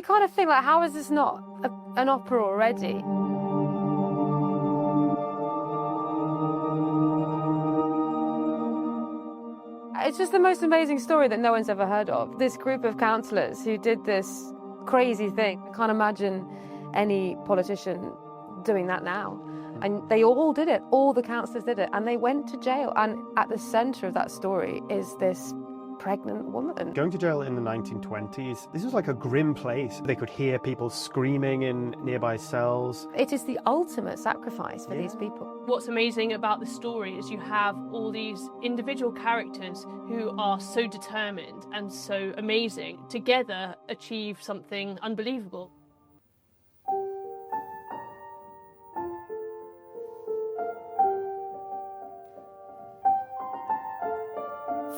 we kind of think, like, how is this not an opera already? It's just the most amazing story that no one's ever heard of. This group of councillors who did this crazy thing. I can't imagine any politician doing that now. And they all did it. All the councillors did it. And they went to jail. And at the centre of that story is this pregnant woman. Going to jail in the 1920s, this was like a grim place. They could hear people screaming in nearby cells. It is the ultimate sacrifice for these people. What's amazing about the story is you have all these individual characters who are so determined and so amazing, together achieve something unbelievable.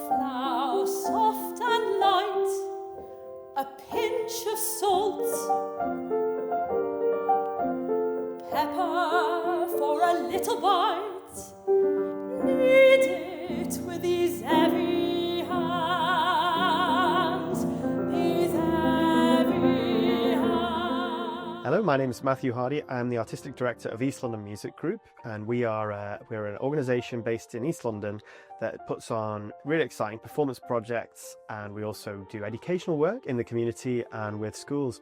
Flour soft and light, a pinch of salt, pepper for a little bite, knead it with these heavy hands, these heavy hands. Hello, my name is Matthew Hardy. I'm the Artistic Director of East London Music Group, and we're an organisation based in East London that puts on really exciting performance projects, and we also do educational work in the community and with schools.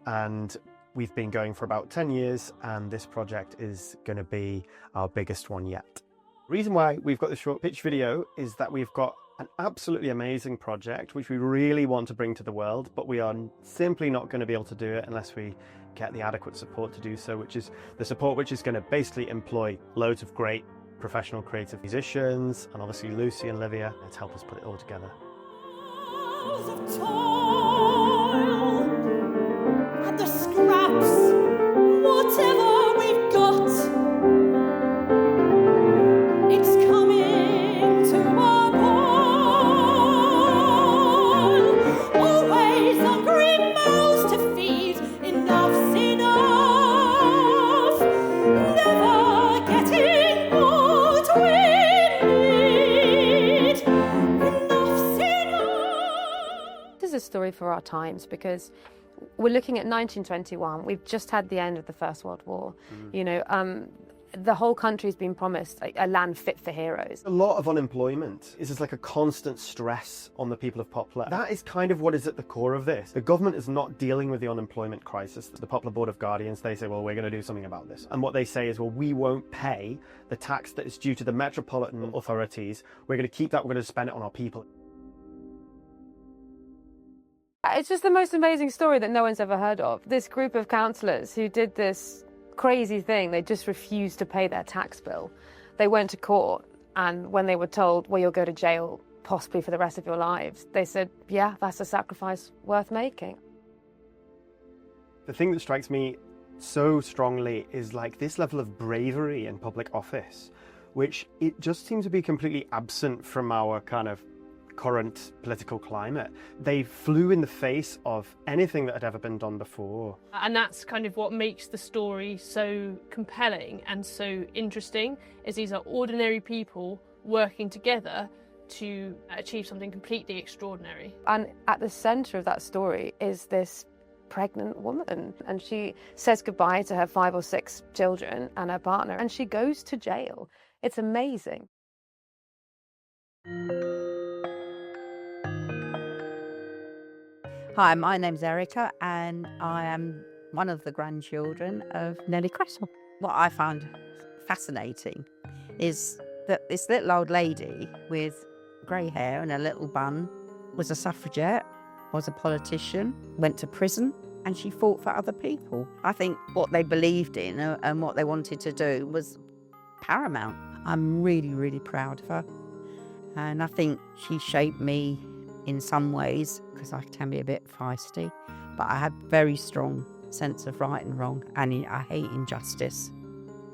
And we've been going for about 10 years, and this project is going to be our biggest one yet. The reason why we've got this short pitch video is that we've got an absolutely amazing project which we really want to bring to the world, but we are simply not going to be able to do it unless we get the adequate support to do so, which is the support which is going to basically employ loads of great professional creative musicians, and obviously Lucy and Olivia to help us put it all together. Hours of toil, and the scraps, whatever we've got, it's coming to a boil. Always hungry mouths to feed, enough's enough, never getting what we need, enough's enough. This is a story for our times because we're looking at 1921. We've just had the end of the First World War. You know, the whole country's been promised a land fit for heroes. A lot of unemployment is just like a constant stress on the people of Poplar. That is kind of what is at the core of this. The government is not dealing with the unemployment crisis. The Poplar Board of Guardians, they say, well, we're going to do something about this. And what they say is, well, we won't pay the tax that is due to the metropolitan authorities. We're going to keep that, we're going to spend it on our people. It's just the most amazing story that no one's ever heard of. This group of councillors who did this crazy thing, they just refused to pay their tax bill. They went to court, and when they were told, well, you'll go to jail possibly for the rest of your lives, they said, yeah, that's a sacrifice worth making. The thing that strikes me so strongly is like this level of bravery in public office, which it just seems to be completely absent from our kind of current political climate. They flew in the face of anything that had ever been done before. And that's kind of what makes the story so compelling and so interesting, is these are ordinary people working together to achieve something completely extraordinary. And at the centre of that story is this pregnant woman, and she says goodbye to her 5 or 6 children and her partner, and she goes to jail. It's amazing. Hi, my name's Erica, and I am one of the grandchildren of Nellie Cressall. What I found fascinating is that this little old lady with grey hair and a little bun was a suffragette, was a politician, went to prison, and she fought for other people. I think what they believed in and what they wanted to do was paramount. I'm really, really proud of her. And I think she shaped me in some ways, because I can be a bit feisty, but I have very strong sense of right and wrong, and I hate injustice.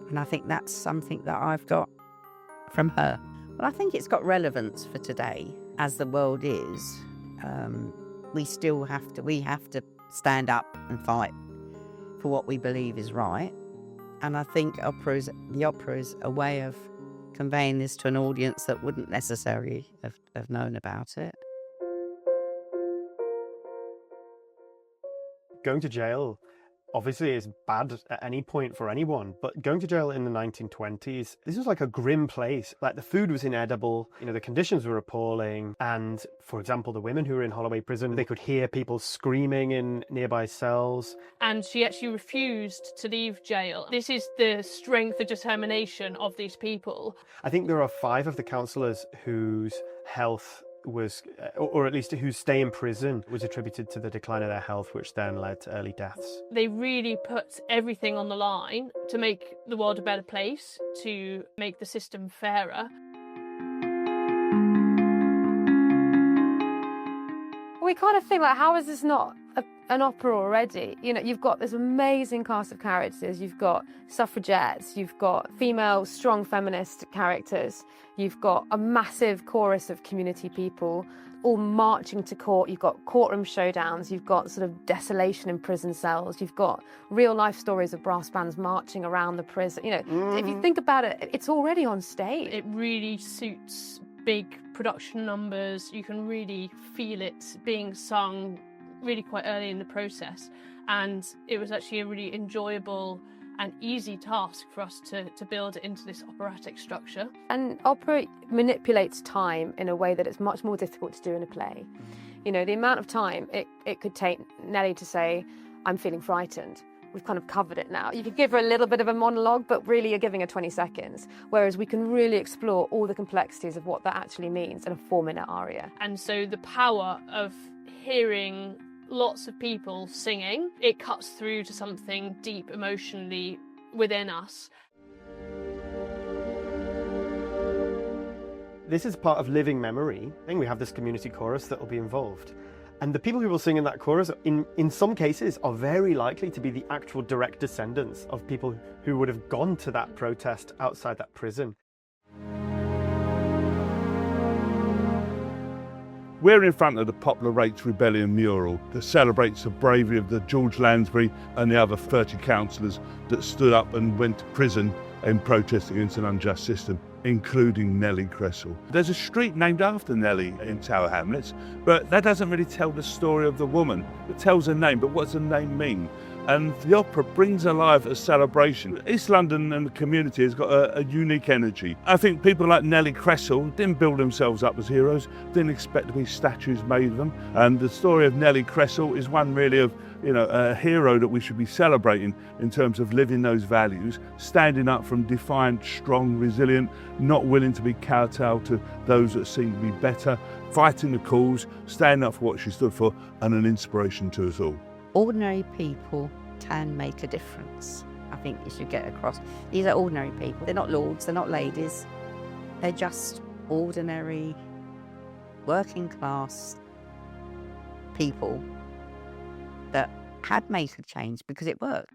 And I think that's something that I've got from her. But I think it's got relevance for today, as the world is. We have to stand up and fight for what we believe is right. And I think the opera is a way of conveying this to an audience that wouldn't necessarily have known about it. Going to jail obviously is bad at any point for anyone, but going to jail in the 1920s, this was like a grim place. Like, the food was inedible, the conditions were appalling, and for example, the women who were in Holloway prison, they could hear people screaming in nearby cells. And she actually refused to leave jail. This is the strength of determination of these people. I think there are 5 of the councillors whose health was, or at least whose stay in prison was attributed to the decline of their health, which then led to early deaths. They really put everything on the line to make the world a better place, to make the system fairer. We kind of think, like, how is this not an opera already? You've got this amazing cast of characters. You've got suffragettes, you've got female, strong feminist characters, you've got a massive chorus of community people all marching to court, you've got courtroom showdowns, you've got sort of desolation in prison cells, you've got real life stories of brass bands marching around the prison. If you think about it, it's already on stage. It really suits big production numbers. You can really feel it being sung really quite early in the process, and it was actually a really enjoyable and easy task for us to build it into this operatic structure. And opera manipulates time in a way that it's much more difficult to do in a play. The amount of time it could take Nellie to say, I'm feeling frightened. We've kind of covered it now. You could give her a little bit of a monologue, but really you're giving her 20 seconds, whereas we can really explore all the complexities of what that actually means in a 4-minute aria. And so the power of hearing lots of people singing, it cuts through to something deep emotionally within us. This is part of living memory. I think we have this community chorus that will be involved. And the people who will sing in that chorus, in some cases, are very likely to be the actual direct descendants of people who would have gone to that protest outside that prison. We're in front of the Poplar Rates Rebellion mural that celebrates the bravery of the George Lansbury and the other 30 councillors that stood up and went to prison in protest against an unjust system, including Nellie Cressall. There's a street named after Nellie in Tower Hamlets, but that doesn't really tell the story of the woman. It tells her name, but what does the name mean? And the opera brings alive a celebration. East London and the community has got a unique energy. I think people like Nellie Cressall didn't build themselves up as heroes, didn't expect to be statues made of them. And the story of Nellie Cressall is one really of a hero that we should be celebrating in terms of living those values, standing up from defiant, strong, resilient, not willing to be kowtow to those that seem to be better, fighting the cause, standing up for what she stood for, and an inspiration to us all. Ordinary people can make a difference. I think you should get across. These are ordinary people. They're not lords, they're not ladies. They're just ordinary, working class people that had made a change because it worked.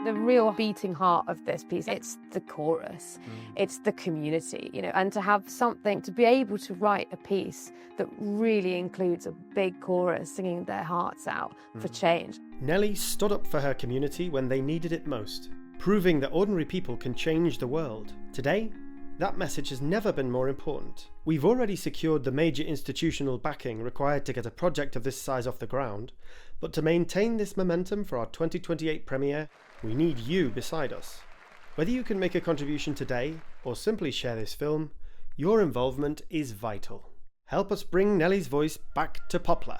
The real beating heart of this piece, it's the chorus, it's the community, and to have something, to be able to write a piece that really includes a big chorus singing their hearts out for change. Nellie stood up for her community when they needed it most, proving that ordinary people can change the world. Today, that message has never been more important. We've already secured the major institutional backing required to get a project of this size off the ground, but to maintain this momentum for our 2028 premiere, we need you beside us. Whether you can make a contribution today or simply share this film, your involvement is vital. Help us bring Nellie's voice back to Poplar.